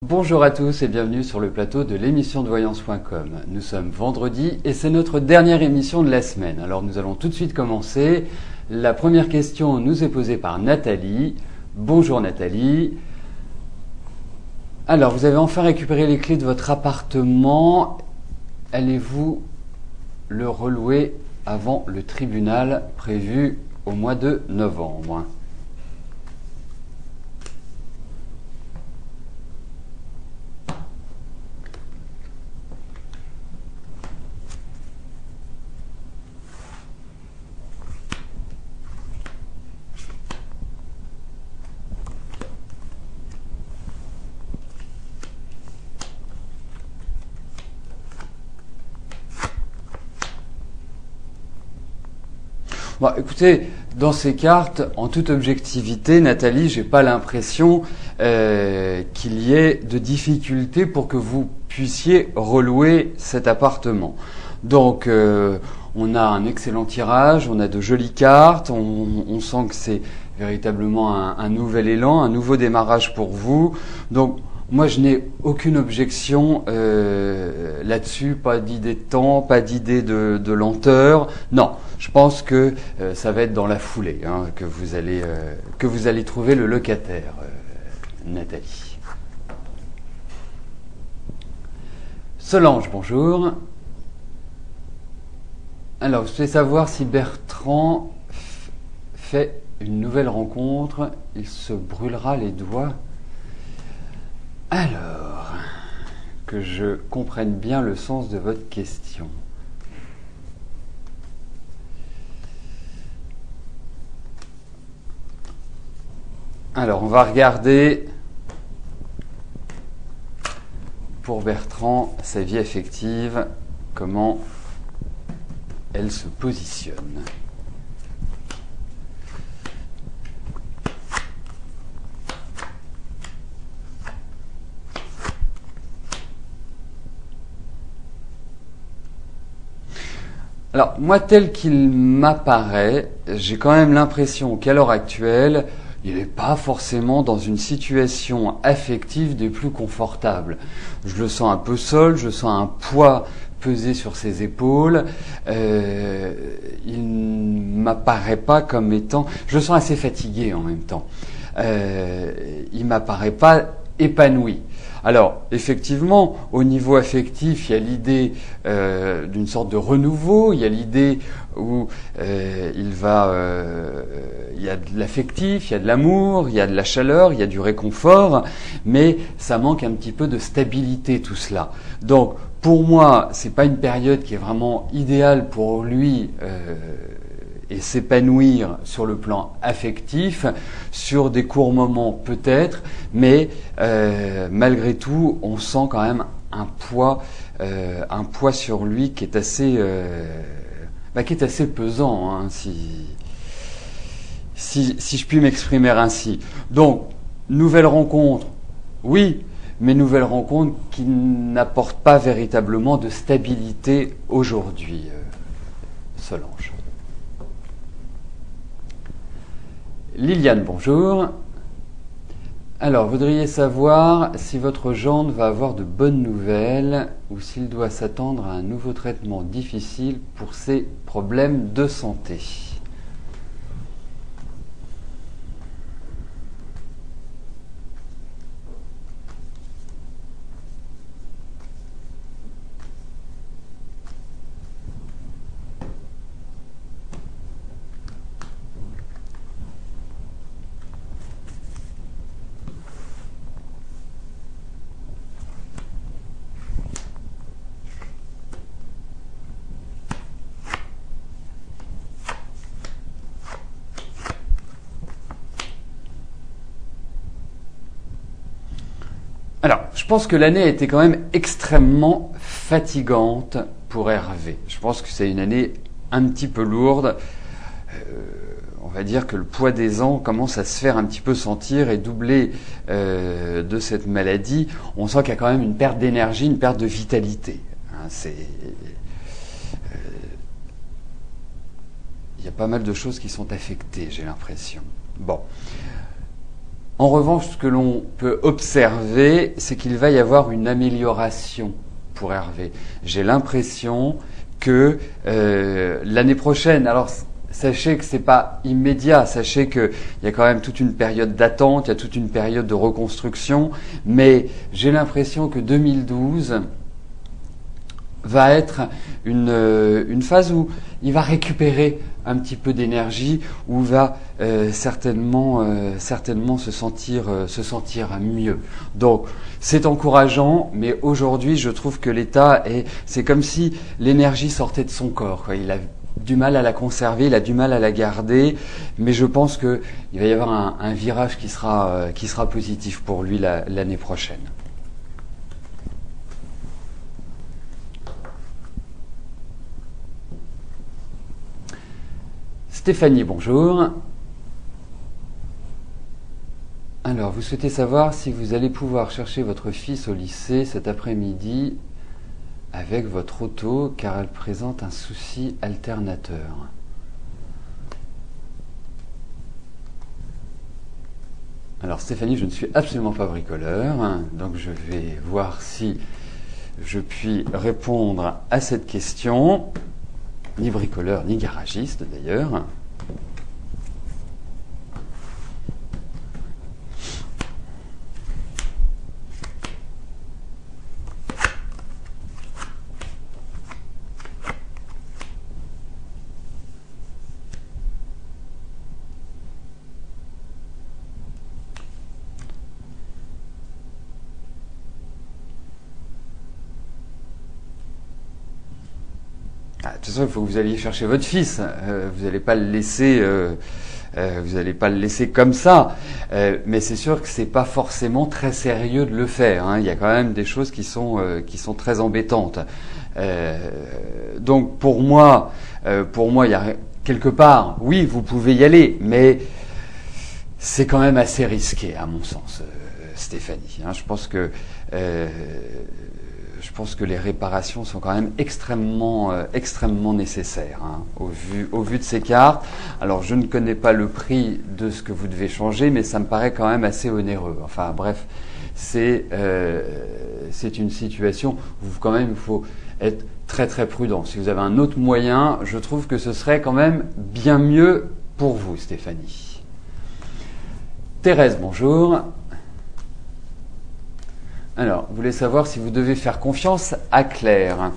Bonjour à tous et bienvenue sur le plateau de l'émission de voyance.com. Nous sommes vendredi et c'est notre dernière émission de la semaine. Alors nous allons tout de suite commencer. La première question nous est posée par Nathalie. Bonjour Nathalie. Alors vous avez enfin récupéré les clés de votre appartement. Allez-vous le relouer avant le tribunal prévu au mois de novembre ? Bon, écoutez, dans ces cartes, en toute objectivité, Nathalie, j'ai pas l'impression qu'il y ait de difficultés pour que vous puissiez relouer cet appartement. Donc, on a un excellent tirage, on a de jolies cartes, on sent que c'est véritablement un nouvel élan, un nouveau démarrage pour vous. Donc, moi, je n'ai aucune objection là-dessus, pas d'idée de temps, pas d'idée de lenteur. Non, je pense que ça va être dans la foulée que vous allez trouver le locataire, Nathalie. Solange, bonjour. Alors, je voulais savoir si Bertrand fait une nouvelle rencontre, il se brûlera les doigts. Alors, que je comprenne bien le sens de votre question. Alors, on va regarder pour Bertrand sa vie affective, comment elle se positionne. Alors, moi, tel qu'il m'apparaît, j'ai quand même l'impression qu'à l'heure actuelle, il n'est pas forcément dans une situation affective des plus confortables. Je le sens un peu seul, je sens un poids peser sur ses épaules. Il ne m'apparaît pas comme étant... Je le sens assez fatigué en même temps. Il ne m'apparaît pas épanoui. Alors, effectivement, au niveau affectif, il y a l'idée d'une sorte de renouveau, il y a l'idée où il y a de l'affectif, il y a de l'amour, il y a de la chaleur, il y a du réconfort, mais ça manque un petit peu de stabilité tout cela. Donc, pour moi, c'est pas une période qui est vraiment idéale pour lui et s'épanouir sur le plan affectif, sur des courts moments peut-être, mais malgré tout, on sent quand même un poids sur lui qui est assez pesant, hein, si je puis m'exprimer ainsi. Donc, nouvelle rencontre, oui, mais nouvelle rencontre qui n'apporte pas véritablement de stabilité aujourd'hui, Solange. Liliane, bonjour. Alors, voudriez savoir si votre gendre va avoir de bonnes nouvelles ou s'il doit s'attendre à un nouveau traitement difficile pour ses problèmes de santé. Alors, je pense que l'année a été quand même extrêmement fatigante pour Hervé. Je pense que c'est une année un petit peu lourde. On va dire que le poids des ans commence à se faire un petit peu sentir et doublé de cette maladie. On sent qu'il y a quand même une perte d'énergie, une perte de vitalité. Il y a pas mal de choses qui sont affectées, j'ai l'impression. Bon. En revanche, ce que l'on peut observer, c'est qu'il va y avoir une amélioration pour Hervé. J'ai l'impression que l'année prochaine, alors sachez que c'est pas immédiat, sachez qu'il y a quand même toute une période d'attente, il y a toute une période de reconstruction, mais j'ai l'impression que 2012 va être une phase où il va récupérer un petit peu d'énergie, où il va certainement se sentir mieux. Donc c'est encourageant, mais aujourd'hui je trouve que l'état c'est comme si l'énergie sortait de son corps, quoi. Il a du mal à la conserver, il a du mal à la garder, mais je pense que il va y avoir un virage qui sera positif pour lui l'année prochaine. Stéphanie, bonjour. Alors, vous souhaitez savoir si vous allez pouvoir chercher votre fils au lycée cet après-midi avec votre auto, car elle présente un souci alternateur. Alors Stéphanie, je ne suis absolument pas bricoleur, donc je vais voir si je puis répondre à cette question. Ni bricoleur, ni garagiste d'ailleurs. De toute façon, il faut que vous alliez chercher votre fils. Vous n'allez pas le laisser, comme ça. Mais c'est sûr que c'est pas forcément très sérieux de le faire. Hein. Il y a quand même des choses qui sont très embêtantes. Donc pour moi, il y a quelque part, oui, vous pouvez y aller, mais c'est quand même assez risqué, à mon sens, Stéphanie. Hein. Je pense que les réparations sont quand même extrêmement nécessaires, hein, au vu de ces cartes. Alors je ne connais pas le prix de ce que vous devez changer, mais ça me paraît quand même assez onéreux. Enfin bref, c'est une situation où quand même il faut être très très prudent. Si vous avez un autre moyen, je trouve que ce serait quand même bien mieux pour vous, Stéphanie. Thérèse, bonjour. Alors, vous voulez savoir si vous devez faire confiance à Claire.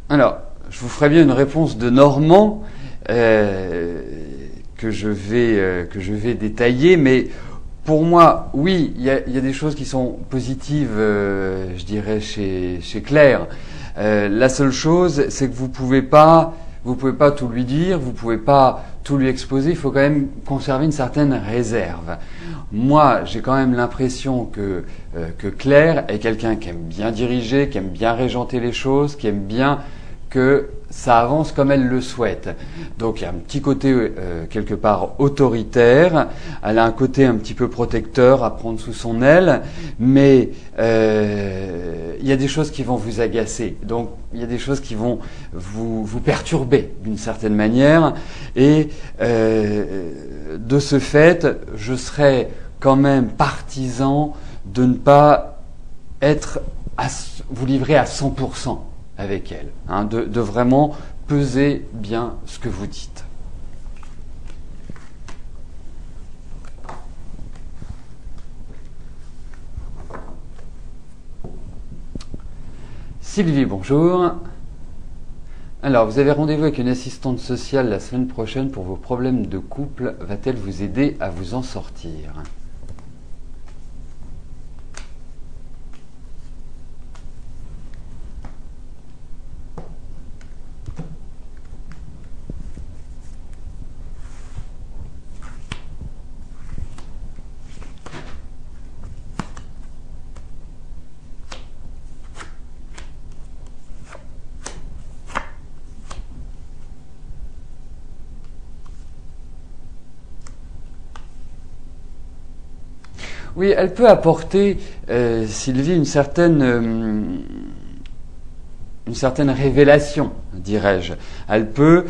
Alors, je vous ferai bien une réponse de Normand que je vais détailler, mais pour moi, oui, il y a des choses qui sont positives, je dirais, chez Claire. La seule chose, c'est que vous pouvez pas tout lui dire, vous pouvez pas tout lui exposer. Il faut quand même conserver une certaine réserve. Moi, j'ai quand même l'impression que Claire est quelqu'un qui aime bien diriger, qui aime bien régenter les choses, qui aime bien que ça avance comme elle le souhaite. Donc il y a un petit côté quelque part autoritaire, elle a un côté un petit peu protecteur à prendre sous son aile, mais il y a des choses qui vont vous agacer, donc il y a des choses qui vont vous perturber d'une certaine manière, et de ce fait, je serais quand même partisan de ne pas vous livrer à 100% avec elle, hein, de vraiment peser bien ce que vous dites. Sylvie, bonjour. Alors, vous avez rendez-vous avec une assistante sociale la semaine prochaine pour vos problèmes de couple. Va-t-elle vous aider à vous en sortir ? Oui, elle peut apporter, Sylvie, une certaine révélation, dirais-je. Elle peut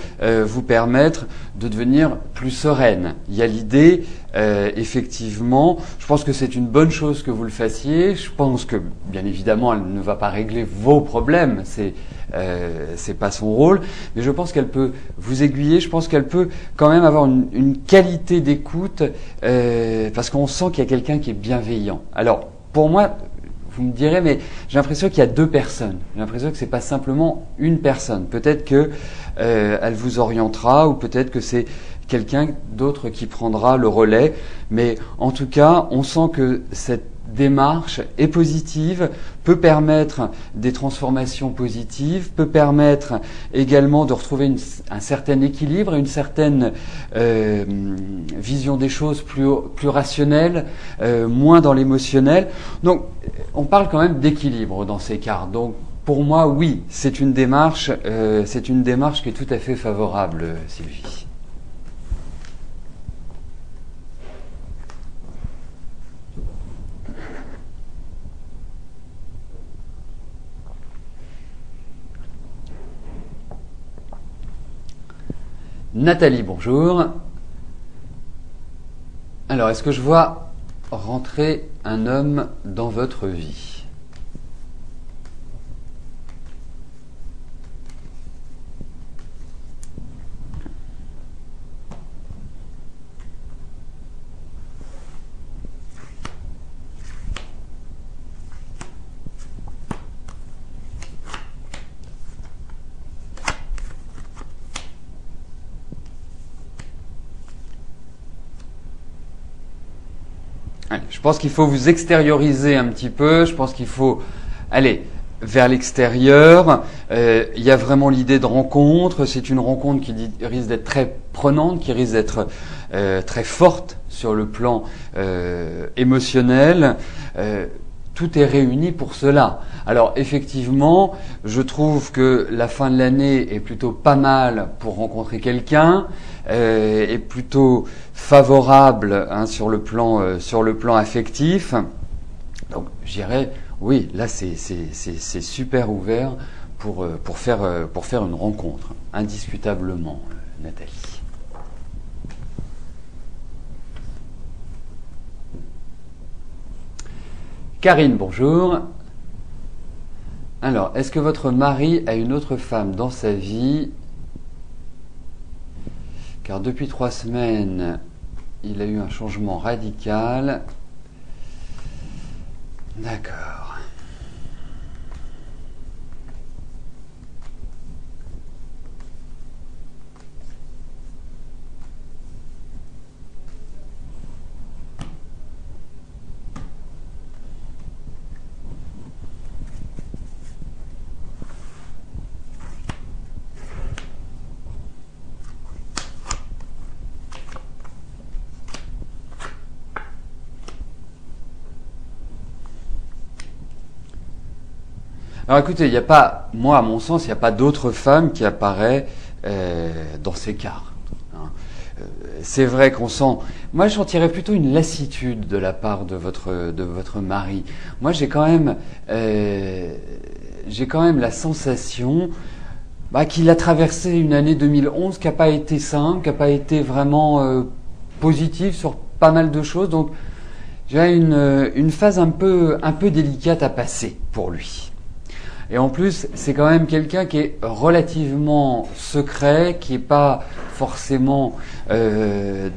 vous permettre de devenir plus sereine. Il y a l'idée, effectivement, je pense que c'est une bonne chose que vous le fassiez. Je pense que, bien évidemment, elle ne va pas régler vos problèmes. C'est pas son rôle. Mais je pense qu'elle peut vous aiguiller. Je pense qu'elle peut quand même avoir une qualité d'écoute parce qu'on sent qu'il y a quelqu'un qui est bienveillant. Alors, pour moi, vous me direz, mais j'ai l'impression qu'il y a deux personnes. J'ai l'impression que c'est pas simplement une personne. Peut-être que elle vous orientera, ou peut-être que c'est quelqu'un d'autre qui prendra le relais. Mais en tout cas, on sent que cette démarche est positive, peut permettre des transformations positives, peut permettre également de retrouver un certain équilibre et une certaine vision des choses plus rationnelle, moins dans l'émotionnel. Donc, on parle quand même d'équilibre dans ces cartes. Donc, pour moi, oui, c'est une démarche qui est tout à fait favorable, Sylvie. Nathalie, bonjour. Alors, est-ce que je vois rentrer un homme dans votre vie ? Allez, je pense qu'il faut vous extérioriser un petit peu. Je pense qu'il faut aller vers l'extérieur. Il y a vraiment l'idée de rencontre. C'est une rencontre qui risque d'être très prenante, qui risque d'être très forte sur le plan émotionnel. Tout est réuni pour cela. Alors effectivement, je trouve que la fin de l'année est plutôt pas mal pour rencontrer quelqu'un, est plutôt favorable sur le plan affectif. Donc je dirais, oui, là c'est super ouvert pour faire une rencontre, indiscutablement, Nathalie. Karine, bonjour. Alors, est-ce que votre mari a une autre femme dans sa vie ? Car depuis 3 semaines, il a eu un changement radical. D'accord. Alors écoutez, il n'y a pas, moi à mon sens, il n'y a pas d'autre femme qui apparaît dans ces cartes. C'est vrai qu'on sent, moi j'en tirais plutôt une lassitude de la part de votre mari. Moi j'ai quand même la sensation qu'il a traversé une année 2011 qui n'a pas été simple, qui n'a pas été vraiment positive sur pas mal de choses. Donc j'ai une phase un peu délicate à passer pour lui. Et en plus, c'est quand même quelqu'un qui est relativement secret, qui n'est pas forcément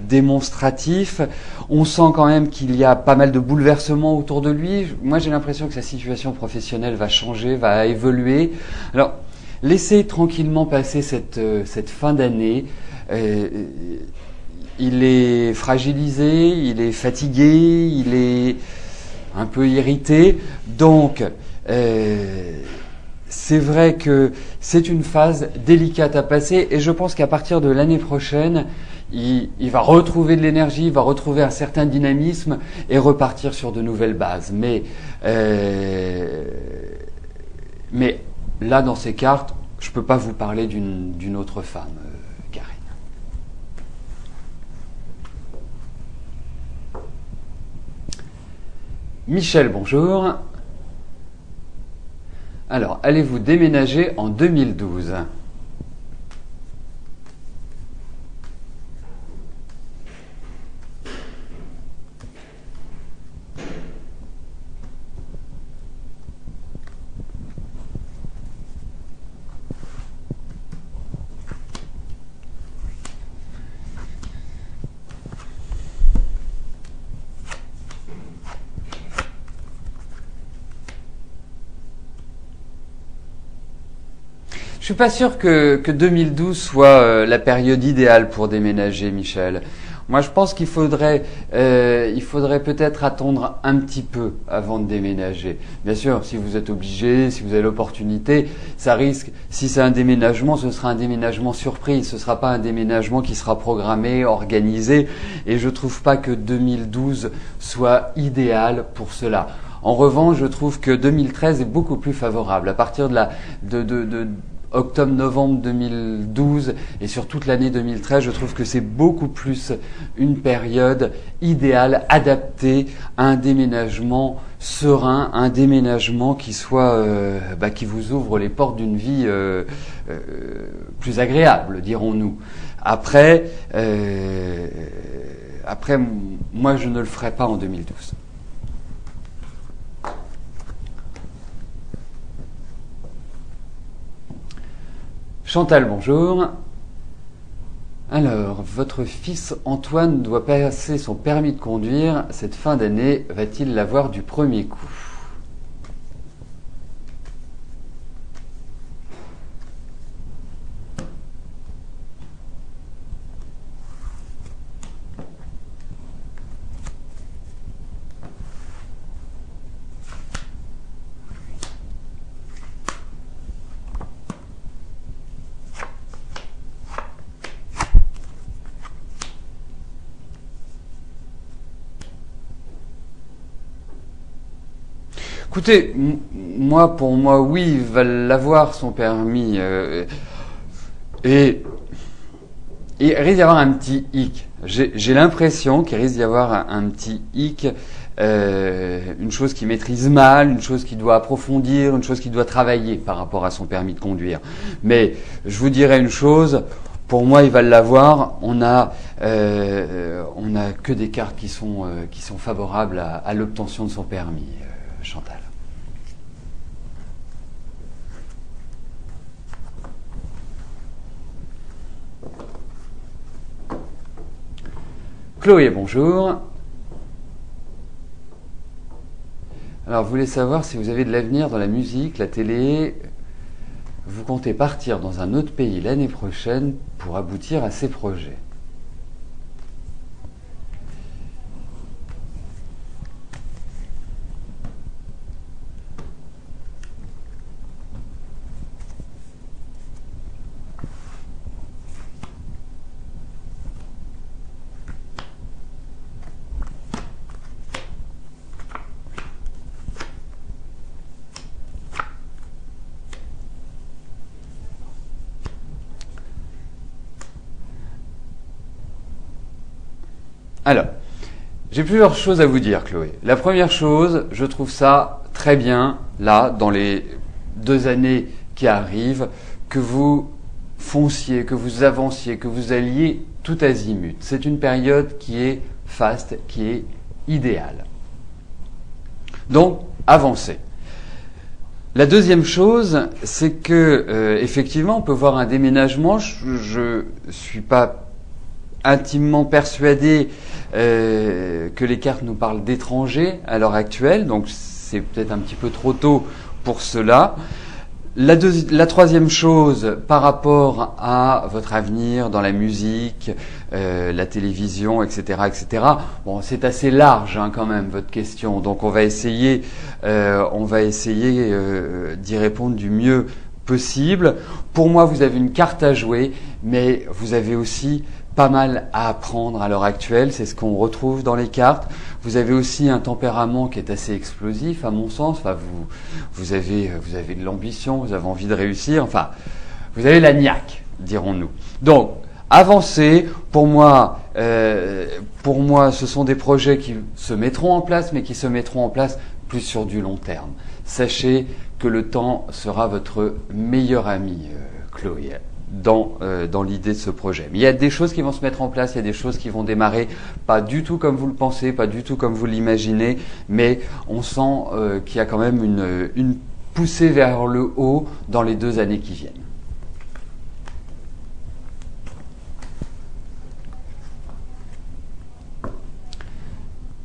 démonstratif. On sent quand même qu'il y a pas mal de bouleversements autour de lui. Moi, j'ai l'impression que sa situation professionnelle va changer, va évoluer. Alors, laissez tranquillement passer cette fin d'année. Il est fragilisé, il est fatigué, il est un peu irrité. Donc, c'est vrai que c'est une phase délicate à passer et je pense qu'à partir de l'année prochaine, il va retrouver de l'énergie, il va retrouver un certain dynamisme et repartir sur de nouvelles bases. Mais là, dans ces cartes, je ne peux pas vous parler d'une autre femme, Karine. Michel, bonjour. Alors, allez-vous déménager en 2012? Je suis pas sûr que 2012 soit la période idéale pour déménager, Michel. Moi, je pense qu'il faudrait peut-être attendre un petit peu avant de déménager. Bien sûr, si vous êtes obligé, si vous avez l'opportunité, ça risque. Si c'est un déménagement, ce sera un déménagement surprise. Ce sera pas un déménagement qui sera programmé, organisé. Et je trouve pas que 2012 soit idéal pour cela. En revanche, je trouve que 2013 est beaucoup plus favorable. À partir de octobre-novembre 2012 et sur toute l'année 2013, je trouve que c'est beaucoup plus une période idéale, adaptée à un déménagement serein, un déménagement qui soit, qui vous ouvre les portes d'une vie plus agréable, dirons-nous. Après, moi je ne le ferai pas en 2012. Chantal, bonjour. Alors, votre fils Antoine doit passer son permis de conduire. Cette fin d'année, va-t-il l'avoir du premier coup? Écoutez, pour moi, oui, il va l'avoir son permis. Et il risque d'y avoir un petit hic. J'ai l'impression qu'il risque d'y avoir un petit hic, une chose qu'il maîtrise mal, une chose qu'il doit approfondir, une chose qu'il doit travailler par rapport à son permis de conduire. Mais je vous dirais une chose. Pour moi, il va l'avoir. On a que des cartes qui sont favorables à l'obtention de son permis, Chantal. Chloé, bonjour. Alors, vous voulez savoir si vous avez de l'avenir dans la musique, la télé. Vous comptez partir dans un autre pays l'année prochaine pour aboutir à ces projets. Alors, j'ai plusieurs choses à vous dire, Chloé. La première chose, je trouve ça très bien, là, dans les 2 années qui arrivent, que vous fonciez, que vous avanciez, que vous alliez tout azimut. C'est une période qui est faste, qui est idéale. Donc, avancez. La deuxième chose, c'est que, effectivement, on peut voir un déménagement. Je suis pas intimement persuadé que les cartes nous parlent d'étrangers à l'heure actuelle, donc c'est peut-être un petit peu trop tôt pour cela. La troisième chose, par rapport à votre avenir dans la musique, la télévision, etc., etc. Bon, c'est assez large quand même votre question, donc on va essayer d'y répondre du mieux possible. Pour moi, vous avez une carte à jouer, mais vous avez aussi pas mal à apprendre à l'heure actuelle, c'est ce qu'on retrouve dans les cartes. Vous avez aussi un tempérament qui est assez explosif, à mon sens. Enfin, vous avez de l'ambition, vous avez envie de réussir. Enfin, vous avez la niaque, dirons-nous. Donc, avancez. Pour moi, pour moi, ce sont des projets qui se mettront en place, mais qui se mettront en place plus sur du long terme. Sachez que le temps sera votre meilleur ami, Chloé, dans l'idée de ce projet. Mais il y a des choses qui vont se mettre en place, il y a des choses qui vont démarrer pas du tout comme vous le pensez, pas du tout comme vous l'imaginez, mais on sent qu'il y a quand même une poussée vers le haut dans les 2 années qui viennent.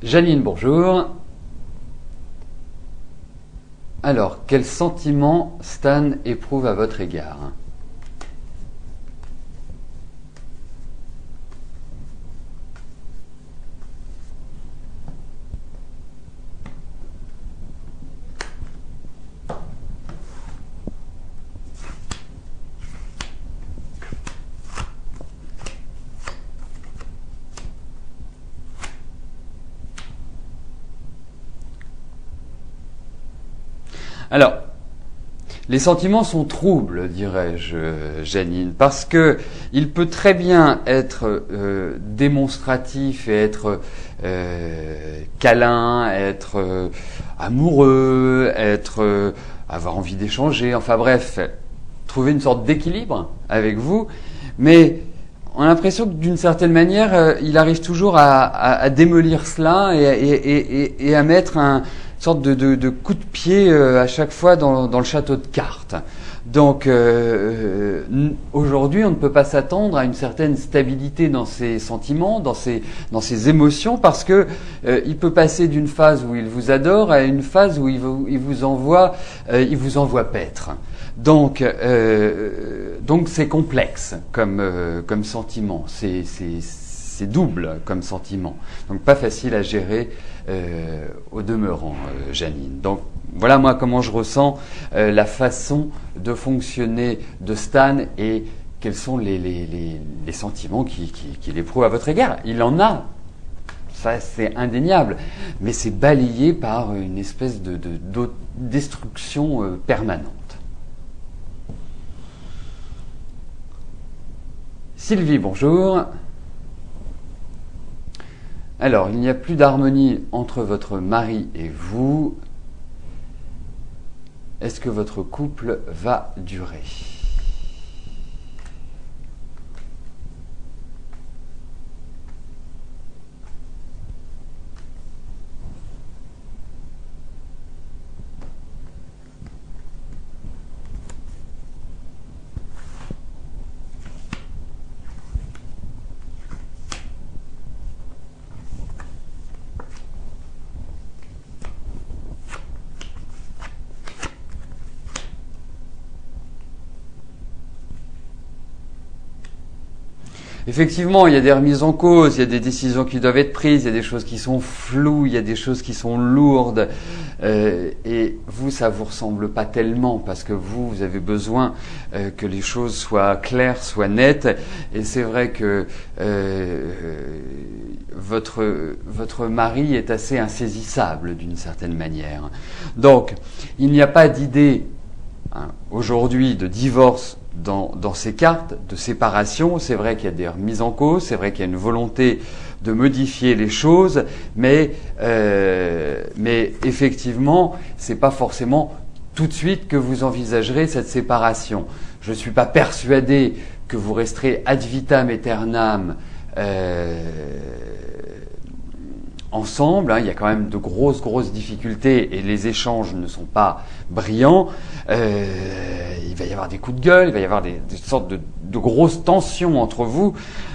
Janine, bonjour. Alors, quel sentiment Stan éprouve à votre égard ? Alors, les sentiments sont troubles, dirais-je, Janine, parce que il peut très bien être démonstratif et être câlin, être amoureux, être avoir envie d'échanger, enfin bref, trouver une sorte d'équilibre avec vous, mais on a l'impression que d'une certaine manière, il arrive toujours à démolir cela et à mettre une sorte de coup de pied à chaque fois dans le château de cartes. Donc aujourd'hui, on ne peut pas s'attendre à une certaine stabilité dans ses sentiments, dans ses émotions, parce que il peut passer d'une phase où il vous adore à une phase où il vous envoie paître. Donc c'est complexe comme sentiment, c'est double comme sentiment. Donc pas facile à gérer au demeurant, Janine. Donc voilà moi comment je ressens la façon de fonctionner de Stan et quels sont les sentiments qu'il éprouve à votre égard. Il en a, ça c'est indéniable, mais c'est balayé par une espèce de destruction permanente. Sylvie, bonjour. Alors, il n'y a plus d'harmonie entre votre mari et vous. Est-ce que votre couple va durer ? Effectivement, il y a des remises en cause, il y a des décisions qui doivent être prises, il y a des choses qui sont floues, il y a des choses qui sont lourdes. Et vous, ça vous ressemble pas tellement parce que vous avez besoin que les choses soient claires, soient nettes. Et c'est vrai que votre mari est assez insaisissable d'une certaine manière. Donc, il n'y a pas d'idée aujourd'hui de divorce dans ces cartes de séparation. C'est vrai qu'il y a des remises en cause, c'est vrai qu'il y a une volonté de modifier les choses, mais effectivement, c'est pas forcément tout de suite que vous envisagerez cette séparation. Je ne suis pas persuadé que vous resterez ad vitam aeternam ensemble, il y a quand même de grosses difficultés et les échanges ne sont pas brillants. Il va y avoir des coups de gueule, il va y avoir des sortes de grosses tensions entre vous.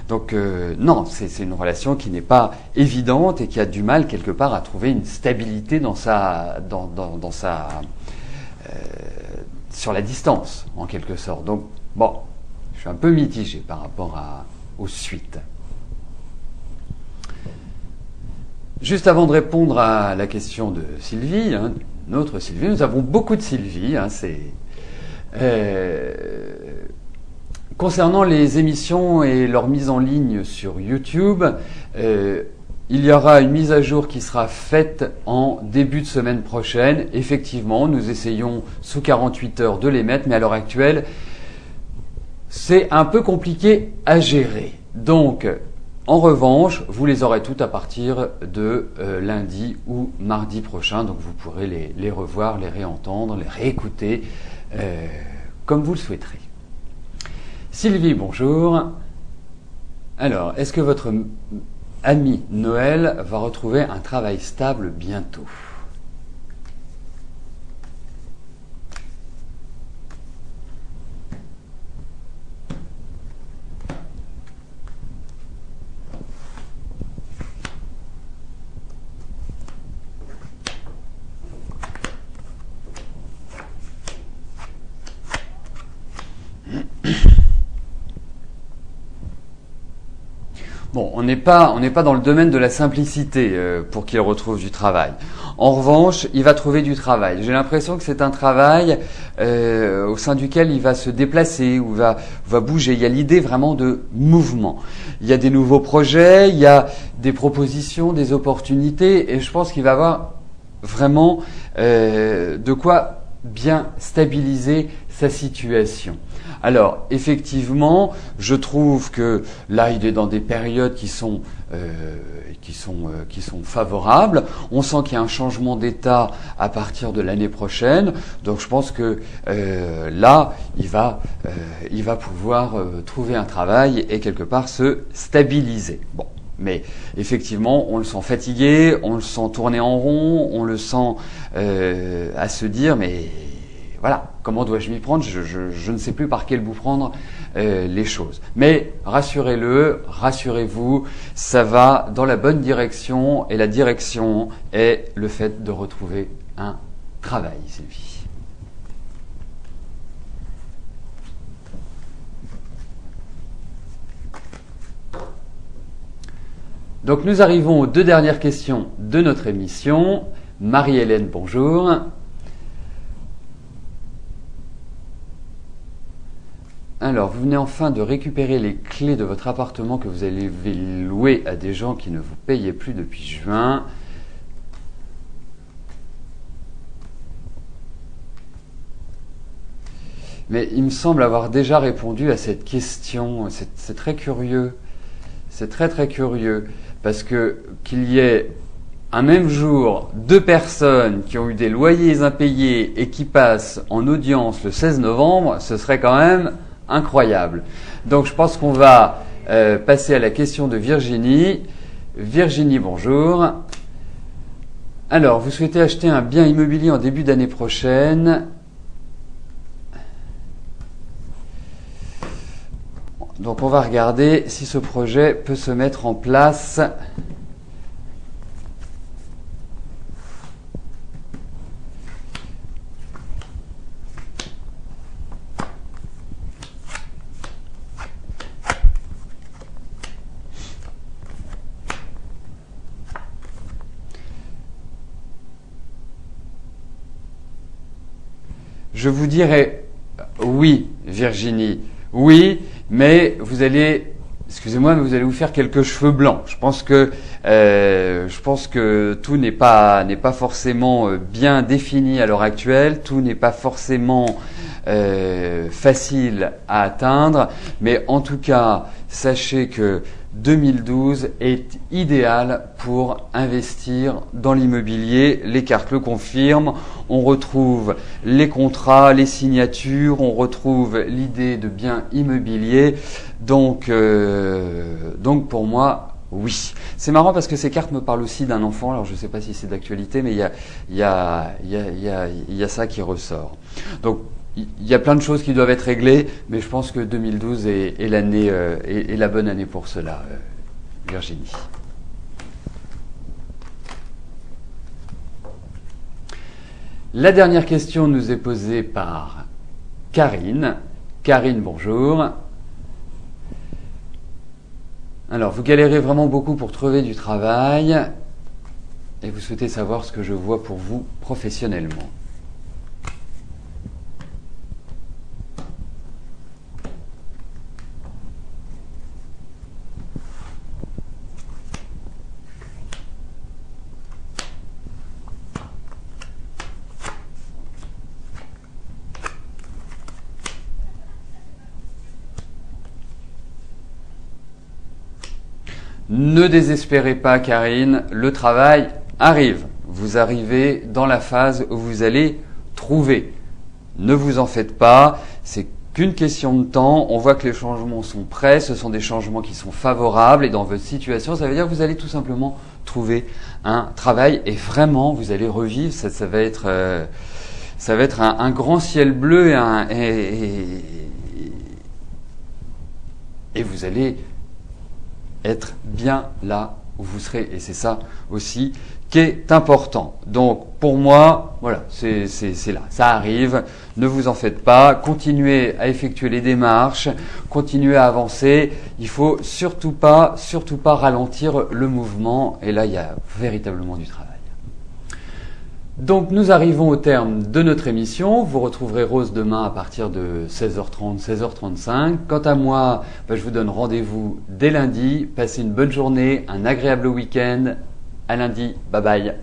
Donc non, c'est une relation qui n'est pas évidente et qui a du mal quelque part à trouver une stabilité sur la distance en quelque sorte. Donc bon, je suis un peu mitigé par rapport aux suites. Juste avant de répondre à la question de Sylvie, notre Sylvie, nous avons beaucoup de Sylvie. Concernant les émissions et leur mise en ligne sur YouTube, il y aura une mise à jour qui sera faite en début de semaine prochaine. Effectivement, nous essayons sous 48 heures de les mettre, mais à l'heure actuelle, c'est un peu compliqué à gérer. Donc, En revanche, vous les aurez toutes à partir de lundi ou mardi prochain, donc vous pourrez les revoir, les réentendre, les réécouter, comme vous le souhaiterez. Sylvie, bonjour. Alors, est-ce que votre ami Noël va retrouver un travail stable bientôt ? Bon, on n'est pas dans le domaine de la simplicité pour qu'il retrouve du travail. En revanche, il va trouver du travail. J'ai l'impression que c'est un travail au sein duquel il va se déplacer ou va bouger. Il y a l'idée vraiment de mouvement. Il y a des nouveaux projets, il y a des propositions, des opportunités, et je pense qu'il va avoir vraiment de quoi bien stabiliser sa situation. Alors, effectivement, je trouve que là, il est dans des périodes qui sont favorables. On sent qu'il y a un changement d'état à partir de l'année prochaine. Donc, je pense que là, il va pouvoir trouver un travail et quelque part se stabiliser. Bon. Mais effectivement, on le sent fatigué, on le sent tourner en rond, on le sent à se dire, mais voilà, comment dois-je m'y prendre ? Je ne sais plus par quel bout prendre les choses. Mais rassurez-le, rassurez-vous, ça va dans la bonne direction, et la direction est le fait de retrouver un travail, Sylvie. Donc nous arrivons aux deux dernières questions de notre émission. Marie-Hélène, bonjour. Alors, vous venez enfin de récupérer les clés de votre appartement que vous avez loué à des gens qui ne vous payaient plus depuis juin. Mais il me semble avoir déjà répondu à cette question. C'est très curieux. C'est très très curieux. Parce que qu'il y ait un même jour deux personnes qui ont eu des loyers impayés et qui passent en audience le 16 novembre, ce serait quand même incroyable. Donc je pense qu'on va passer à la question de Virginie. Virginie, bonjour. Alors, vous souhaitez acheter un bien immobilier en début d'année prochaine. Donc on va regarder si ce projet peut se mettre en place. Je vous dirais oui, Virginie, oui, mais vous allez, excusez-moi, mais vous allez vous faire quelques cheveux blancs. Je pense que tout n'est pas forcément bien défini à l'heure actuelle, tout n'est pas forcément facile à atteindre, mais en tout cas, sachez que 2012 est idéal pour investir dans l'immobilier. Les cartes le confirment. On retrouve les contrats, les signatures, on retrouve l'idée de biens immobiliers. Donc pour moi, oui. C'est marrant parce que ces cartes me parlent aussi d'un enfant. Alors je ne sais pas si c'est d'actualité, mais il y a ça qui ressort. Donc il y a plein de choses qui doivent être réglées, mais je pense que 2012 est l'année est la bonne année pour cela, Virginie. La dernière question nous est posée par Karine. Karine, bonjour. Alors, vous galérez vraiment beaucoup pour trouver du travail et vous souhaitez savoir ce que je vois pour vous professionnellement. Ne désespérez pas Karine, le travail arrive. Vous arrivez dans la phase où vous allez trouver. Ne vous en faites pas, c'est qu'une question de temps. On voit que les changements sont prêts, ce sont des changements qui sont favorables et dans votre situation, ça veut dire que vous allez tout simplement trouver un travail et vraiment vous allez revivre. Ça va être un grand ciel bleu et vous allez être bien là où vous serez. Et c'est ça aussi qui est important. Donc pour moi, voilà, c'est là, ça arrive, ne vous en faites pas, continuez à effectuer les démarches, continuez à avancer, il faut surtout pas ralentir le mouvement et là il y a véritablement du travail. Donc nous arrivons au terme de notre émission. Vous retrouverez Rose demain à partir de 16h30, 16h35. Quant à moi, je vous donne rendez-vous dès lundi. Passez une bonne journée, un agréable week-end. À lundi, bye bye.